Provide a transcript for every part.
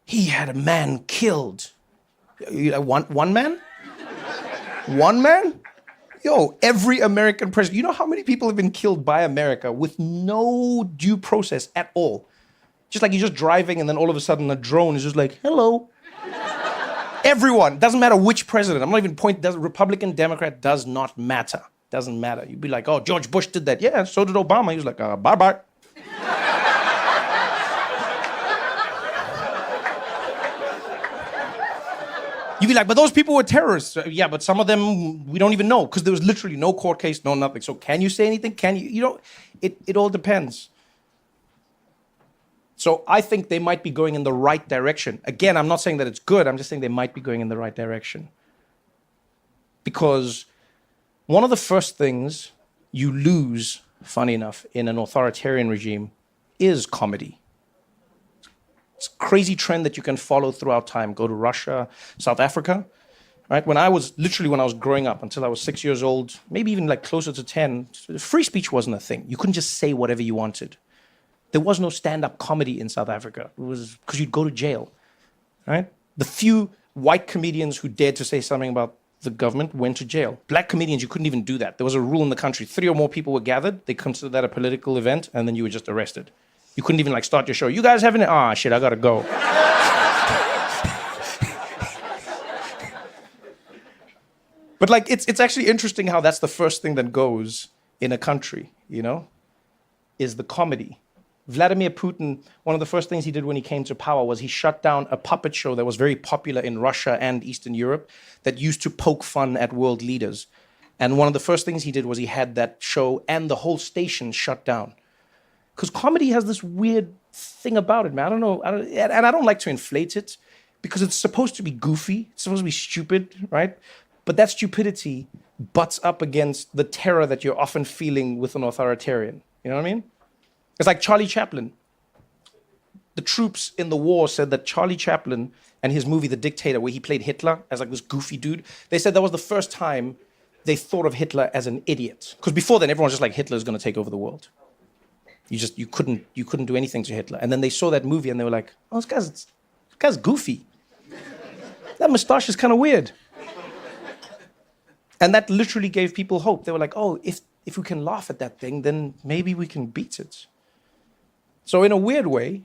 he had a man killed. One man? One man? Yo, every American president, you know how many people have been killed by America with no due process at all? Just like you're just driving and then all of a sudden a drone is just like, hello. Everyone, doesn't matter which president. I'm not even Republican, Democrat, does not matter. Doesn't matter. You'd be like, oh, George Bush did that. Yeah, so did Obama. He was like, bye-bye. You'd be like, but those people were terrorists. Yeah, but some of them, we don't even know because there was literally no court case, no nothing. So can you say anything? Can you? You know, it all depends. So I think they might be going in the right direction. Again, I'm not saying that it's good. I'm just saying they might be going in the right direction. Because one of the first things you lose, funny enough, in an authoritarian regime is comedy. It's a crazy trend that you can follow throughout time. Go to Russia, South Africa, right? When I was growing up, until I was 6 years old, maybe even like closer to 10, free speech wasn't a thing. You couldn't just say whatever you wanted. There was no stand-up comedy in South Africa. It was because you'd go to jail, right? The few white comedians who dared to say something about the government went to jail. Black comedians, you couldn't even do that. There was a rule in the country. 3 or more people were gathered. They considered that a political event, and then you were just arrested. You couldn't even like start your show. You guys having it? Ah, shit, I gotta go. But like, it's actually interesting how that's the first thing that goes in a country, you know, is the comedy. Vladimir Putin, one of the first things he did when he came to power was he shut down a puppet show that was very popular in Russia and Eastern Europe that used to poke fun at world leaders. And one of the first things he did was he had that show and the whole station shut down. Because comedy has this weird thing about it, man. I don't know, and I don't like to inflate it because it's supposed to be goofy, it's supposed to be stupid, right? But that stupidity butts up against the terror that you're often feeling with an authoritarian. You know what I mean? It's like Charlie Chaplin. The troops in the war said that Charlie Chaplin and his movie The Dictator, where he played Hitler as like this goofy dude, they said that was the first time they thought of Hitler as an idiot. Because before then, everyone was just like, Hitler's going to take over the world. You couldn't do anything to Hitler. And then they saw that movie and they were like, oh, this guy's goofy. That mustache is kind of weird. And that literally gave people hope. They were like, oh, if we can laugh at that thing, then maybe we can beat it. So in a weird way,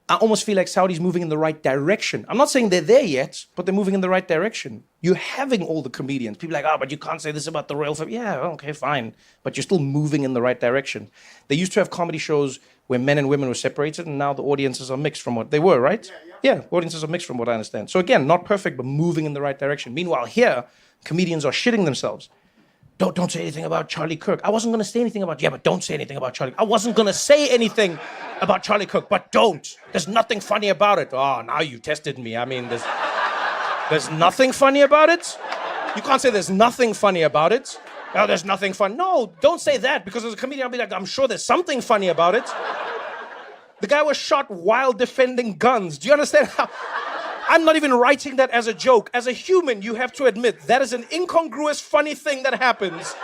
I almost feel like Saudi's moving in the right direction. I'm not saying they're there yet, but they're moving in the right direction. You're having all the comedians. People are like, oh, but you can't say this about the royal family. Yeah, okay, fine. But you're still moving in the right direction. They used to have comedy shows where men and women were separated, and now the audiences are mixed from what they were, right? Yeah, audiences are mixed from what I understand. So again, not perfect, but moving in the right direction. Meanwhile, here, comedians are shitting themselves. Don't say anything about Charlie Kirk. I wasn't going to say anything about, yeah, but don't say anything about Charlie. I wasn't going to say anything about Charlie Kirk, but don't. There's nothing funny about it. Oh, now you tested me. I mean, there's nothing funny about it? You can't say there's nothing funny about it. Oh, there's nothing fun. No, don't say that, because as a comedian, I'll be like, I'm sure there's something funny about it. The guy was shot while defending guns. Do you understand how? I'm not even writing that as a joke. As a human, you have to admit that is an incongruous, funny thing that happens.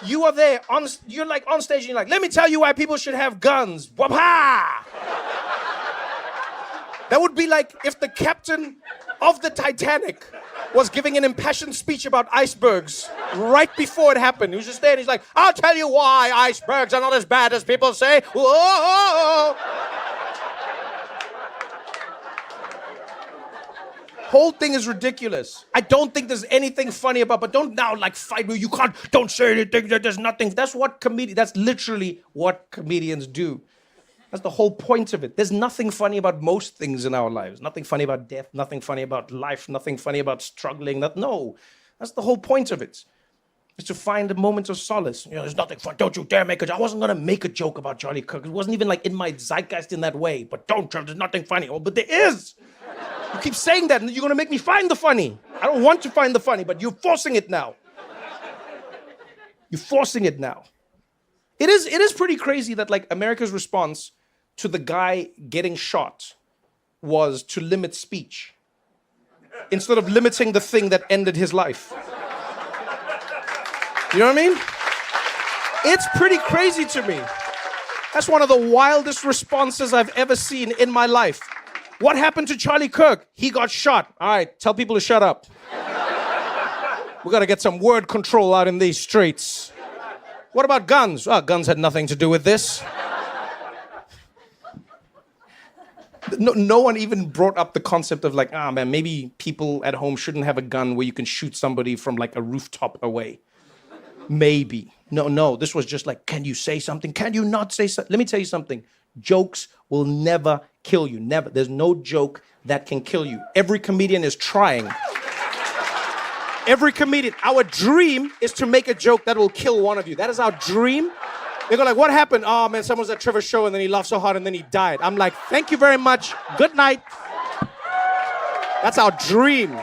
You are there, you're like on stage and you're like, let me tell you why people should have guns. Wapa! That would be like if the captain of the Titanic was giving an impassioned speech about icebergs right before it happened. He was just there and he's like, I'll tell you why icebergs are not as bad as people say. Whoa! Whole thing is ridiculous. I don't think there's anything funny about, but don't now like fight me. You can't, don't say anything, there's nothing. That's literally what comedians do. That's the whole point of it. There's nothing funny about most things in our lives. Nothing funny about death, nothing funny about life, nothing funny about struggling. No, that's the whole point of it. Is to find a moment of solace. You know, there's nothing fun. Don't you dare make a joke. I wasn't going to make a joke about Charlie Kirk. It wasn't even like in my zeitgeist in that way. But there's nothing funny. Oh, but there is. You keep saying that and you're going to make me find the funny. I don't want to find the funny, but you're forcing it now. You're forcing it now. It is pretty crazy that like America's response to the guy getting shot was to limit speech instead of limiting the thing that ended his life. You know what I mean? It's pretty crazy to me. That's one of the wildest responses I've ever seen in my life. What happened to Charlie Kirk? He got shot. All right, tell people to shut up. We got to get some word control out in these streets. What about guns? Well, guns had nothing to do with this. No one even brought up the concept of like, man, maybe people at home shouldn't have a gun where you can shoot somebody from like a rooftop away. Maybe. No, this was just like, can you say something? Can you not say something? Let me tell you something. Jokes will never kill you. Never. There's no joke that can kill you. Every comedian is trying. Every comedian. Our dream is to make a joke that will kill one of you. That is our dream. They go like, what happened? Oh, man, someone was at Trevor's show and then he laughed so hard and then he died. I'm like, thank you very much. Good night. That's our dream.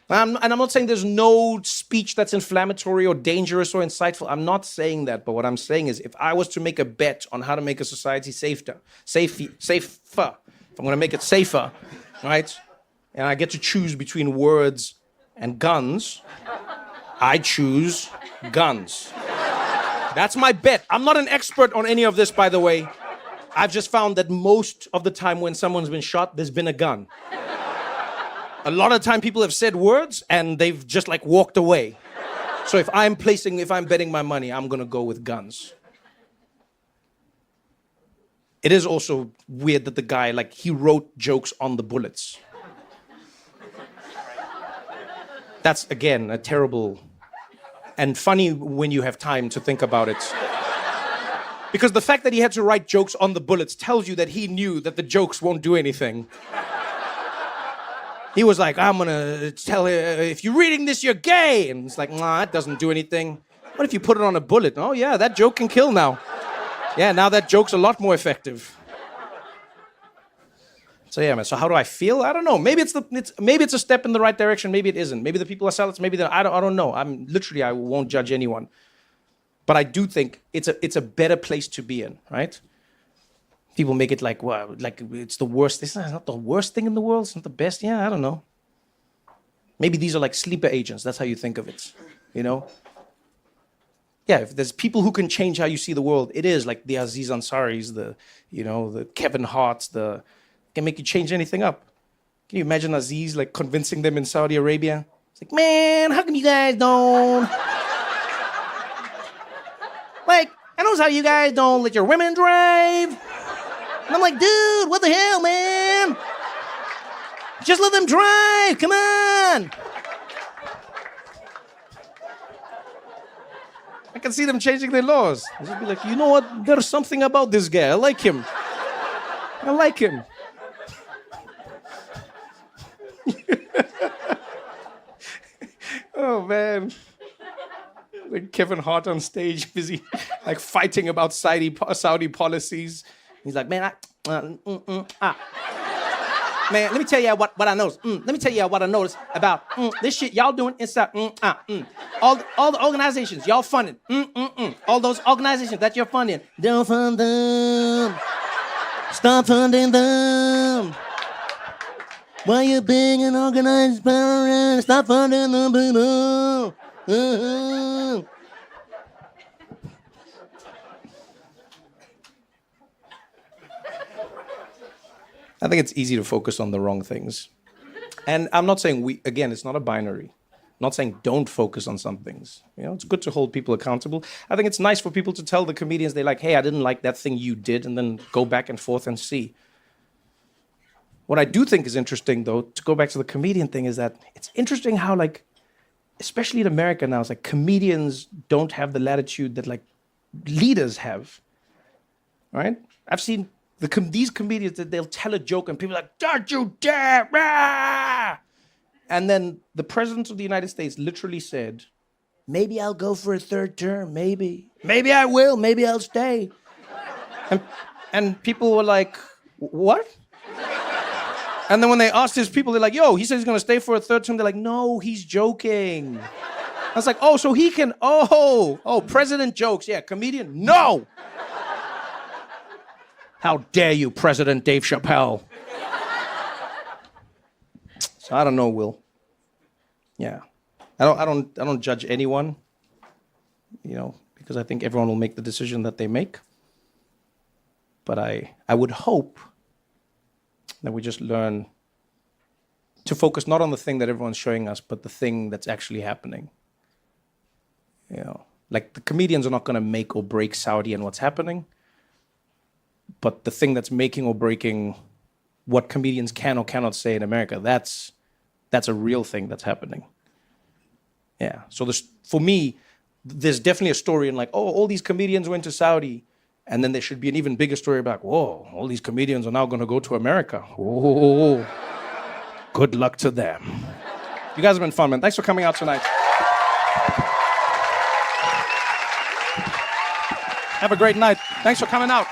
And I'm not saying there's no speech that's inflammatory or dangerous or insightful. I'm not saying that. But what I'm saying is if I was to make a bet on how to make a society safer, if I'm going to make it safer, right? And I get to choose between words and guns, I choose guns. That's my bet. I'm not an expert on any of this, by the way. I've just found that most of the time when someone's been shot, there's been a gun. A lot of time people have said words and they've just like walked away. So if I'm betting my money, I'm gonna go with guns. It is also weird that the guy, like, he wrote jokes on the bullets. That's, again, a terrible and funny when you have time to think about it. Because the fact that he had to write jokes on the bullets tells you that he knew that the jokes won't do anything. He was like, I'm gonna tell you, if you're reading this, you're gay. And it's like, nah, that doesn't do anything. What if you put it on a bullet? Oh yeah, that joke can kill now. Yeah, now that joke's a lot more effective. So yeah, man, so how do I feel? I don't know. Maybe it's a step in the right direction, maybe it isn't. Maybe the people are zealots, maybe they're, I don't know. I won't judge anyone. But I do think it's a better place to be in, right? People make it like, well, like it's the worst. It's not the worst thing in the world. It's not the best. Yeah, I don't know. Maybe these are like sleeper agents. That's how you think of it, you know? Yeah, if there's people who can change how you see the world, it is like the Aziz Ansari's, the Kevin Hart's, can make you change anything up. Can you imagine Aziz like convincing them in Saudi Arabia? It's like, man, how come you guys don't? Like, I know how you guys don't let your women drive. And I'm like, dude, what the hell, man? Just let them drive, come on. I can see them changing their laws. I'll just be like, you know what? There's something about this guy. I like him. I like him. Oh, man. Like Kevin Hart on stage, busy like fighting about Saudi policies. He's like, man, man, let me tell you what I noticed. Let me tell you what I noticed about this shit y'all doing inside. All the organizations y'all funding. All those organizations that you're funding, don't fund them. Stop funding them. Why you being an organized power? Stop funding them, people. I think it's easy to focus on the wrong things. And I'm not saying again, it's not a binary. I'm not saying don't focus on some things. You know, it's good to hold people accountable. I think it's nice for people to tell the comedians they like, hey, I didn't like that thing you did, and then go back and forth and see. What I do think is interesting, though, to go back to the comedian thing, is that it's interesting how, like, especially in America now, it's like comedians don't have the latitude that, like, leaders have, right? I've seen these comedians that they'll tell a joke and people are like, don't you dare, rah! And then the president of the United States literally said, maybe I'll go for a third term, maybe. Maybe I will, maybe I'll stay. And people were like, what? And then when they asked his people, they're like, yo, he said he's gonna stay for a third term. They're like, no, he's joking. I was like, oh, so he can, president jokes. Yeah, comedian, no. How dare you, President Dave Chappelle? So I don't know, Will. Yeah, I don't judge anyone. because I think everyone will make the decision that they make. But I would hope that we just learn to focus not on the thing that everyone's showing us, but the thing that's actually happening. Like the comedians are not going to make or break Saudi and what's happening, but the thing that's making or breaking what comedians can or cannot say in America, that's a real thing that's happening. Yeah. So for me, there's definitely a story in like, oh, all these comedians went to Saudi, and then there should be an even bigger story about, whoa, all these comedians are now going to go to America. Whoa. Good luck to them. You guys have been fun, man. Thanks for coming out tonight. Have a great night. Thanks for coming out.